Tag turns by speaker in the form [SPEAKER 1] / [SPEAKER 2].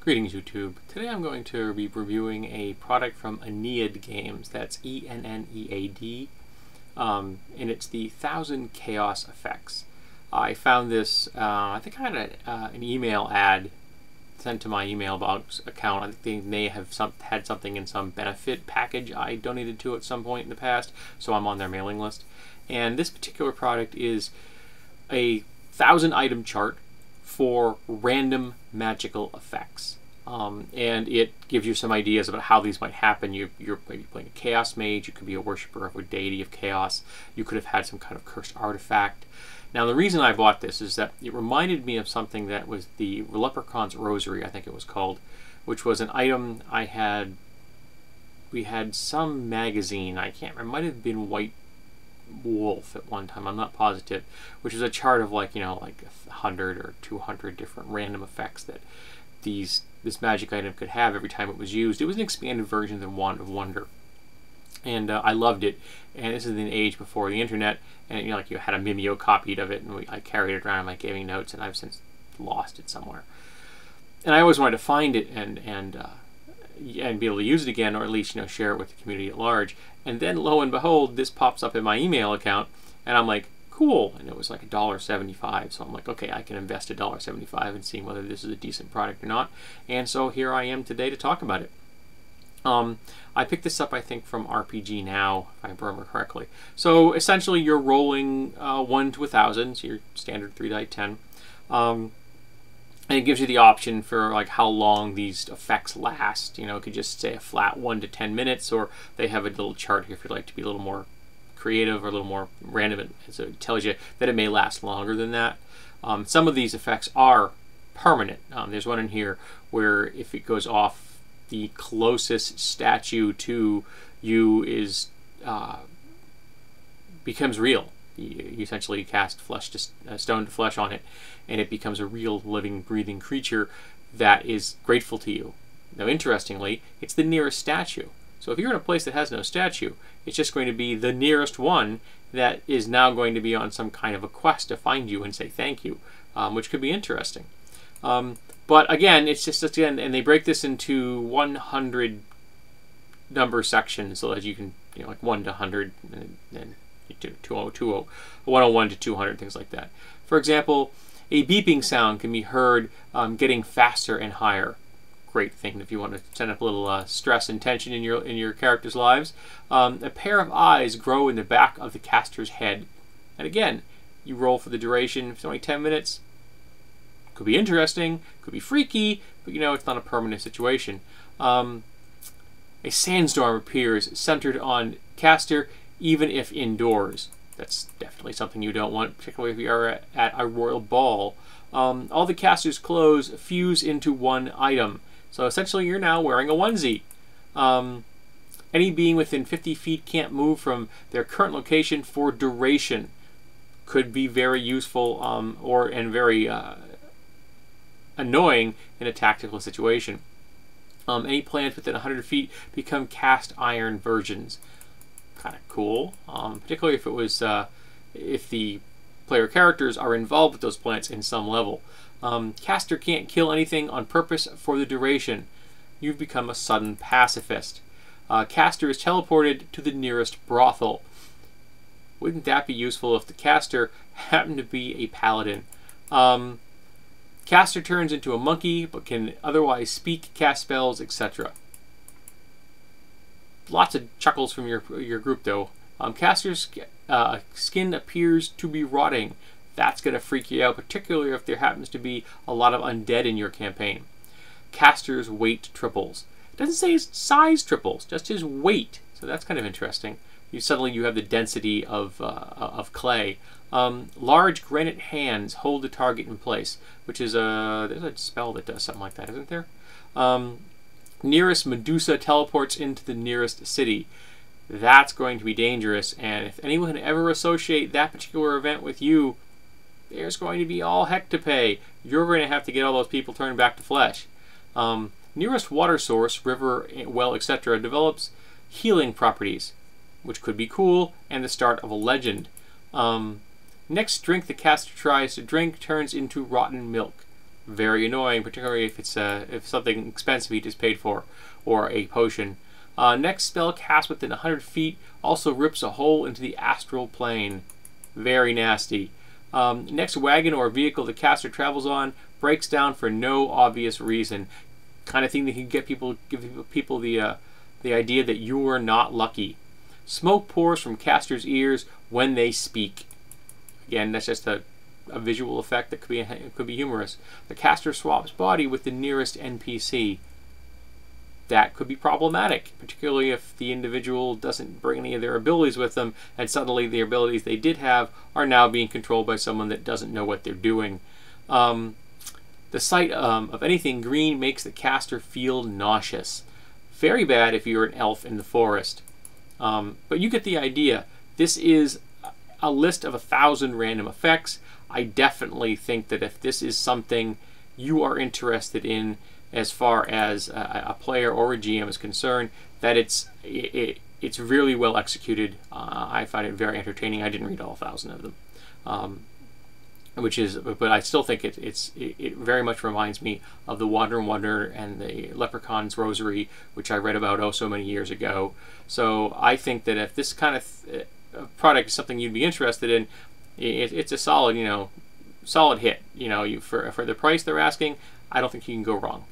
[SPEAKER 1] Greetings YouTube. Today I'm going to be reviewing a product from Ennead Games, that's E-N-N-E-A-D, and it's the 1000 Chaos Effects. I found this, I think I had an email ad sent to my email box account. I think they may have had something in some benefit package I donated to at some point in the past, so I'm on their mailing list. And this particular product is a 1000 item chart for random magical effects. And it gives you some ideas about how these might happen. You're maybe playing a chaos mage, you could be a worshiper of a deity of chaos, you could have had some kind of cursed artifact. Now the reason I bought this is that it reminded me of something that was the Leprechaun's Rosary, I think it was called, which was an item we had some magazine, I can't remember, it might have been White Wolf at one time, I'm not positive, which is a chart of like 100 or 200 different random effects that this magic item could have every time it was used. It was an expanded version of Wand of Wonder, and I loved it. And this is in an age before the internet, and you had a mimeocopied of it, and I carried it around in my gaming notes, and I've since lost it somewhere. And I always wanted to find it and be able to use it again, or at least share it with the community at large. And then lo and behold, this pops up in my email account, and I'm like, cool. And it was like $1.75, so I'm like, okay, I can invest $1.75 and see whether this is a decent product or not. And so here I am today to talk about it. I picked this up, I think, from RPG Now, if I remember correctly. So essentially, you're rolling 1 to 1,000, so your standard 3-die-10. And it gives you the option for how long these effects last. It could just say a flat 1 to 10 minutes, or they have a little chart here if you'd like to be a little more creative or a little more random. So it tells you that it may last longer than that. Some of these effects are permanent. There's one in here where if it goes off, the closest statue to you becomes real. You essentially cast stone to flesh on it, and it becomes a real living, breathing creature that is grateful to you. Now, interestingly, it's the nearest statue. So if you're in a place that has no statue, it's just going to be the nearest one that is now going to be on some kind of a quest to find you and say thank you, which could be interesting. But again, it's just, and they break this into 100 number sections so that you can, like 1 to 100, and then 101 to 200, things like that. For example, a beeping sound can be heard getting faster and higher. Great thing if you want to send up a little stress and tension in your characters' lives. A pair of eyes grow in the back of the caster's head. And again, you roll for the duration. If it's only 10 minutes, could be interesting, could be freaky, but it's not a permanent situation. A sandstorm appears centered on caster, even if indoors. That's definitely something you don't want, particularly if you are at a royal ball. All the caster's clothes fuse into one item. So essentially you're now wearing a onesie. Any being within 50 feet can't move from their current location for duration. Could be very useful and very annoying in a tactical situation. Any plants within 100 feet become cast iron versions. Kind of cool, particularly if it was if the player characters are involved with those plants in some level. Caster can't kill anything on purpose for the duration. You've become a sudden pacifist. Caster is teleported to the nearest brothel. Wouldn't that be useful if the caster happened to be a paladin? Caster turns into a monkey, but can otherwise speak, cast spells, etc. Lots of chuckles from your group, though. Caster's skin appears to be rotting. That's going to freak you out, particularly if there happens to be a lot of undead in your campaign. Caster's weight triples. It doesn't say his size triples, just his weight. So that's kind of interesting. Suddenly you have the density of clay. Large granite hands hold the target in place, which is there's a spell that does something like that, isn't there? Nearest Medusa teleports into the nearest city. That's going to be dangerous, and if anyone ever associate that particular event with you, there's going to be all heck to pay. You're going to have to get all those people turned back to flesh. Nearest water source, river, well, etc., develops healing properties, which could be cool, and the start of a legend. Next drink the caster tries to drink turns into rotten milk. Very annoying, particularly if it's if something expensive you just paid for, or a potion. Next spell cast within 100 feet also rips a hole into the astral plane. Very nasty. Next wagon or vehicle the caster travels on breaks down for no obvious reason. Kind of thing that can give people the idea that you are not lucky. Smoke pours from casters' ears when they speak. Again, that's just a visual effect that could be humorous. The caster swaps body with the nearest NPC. That could be problematic, particularly if the individual doesn't bring any of their abilities with them, and suddenly the abilities they did have are now being controlled by someone that doesn't know what they're doing. The sight of anything green makes the caster feel nauseous. Very bad if you're an elf in the forest. But you get the idea. This is a list of 1,000 random effects. I definitely think that if this is something you are interested in as far as a player or a GM is concerned, that it's really well executed. I find it very entertaining. I didn't read all 1,000 of them, but I still think it very much reminds me of the Wander and Wonder and the Leprechaun's Rosary, which I read about oh so many years ago. So I think that if this kind of product is something you'd be interested in, it's a solid, solid hit. For the price they're asking, I don't think you can go wrong.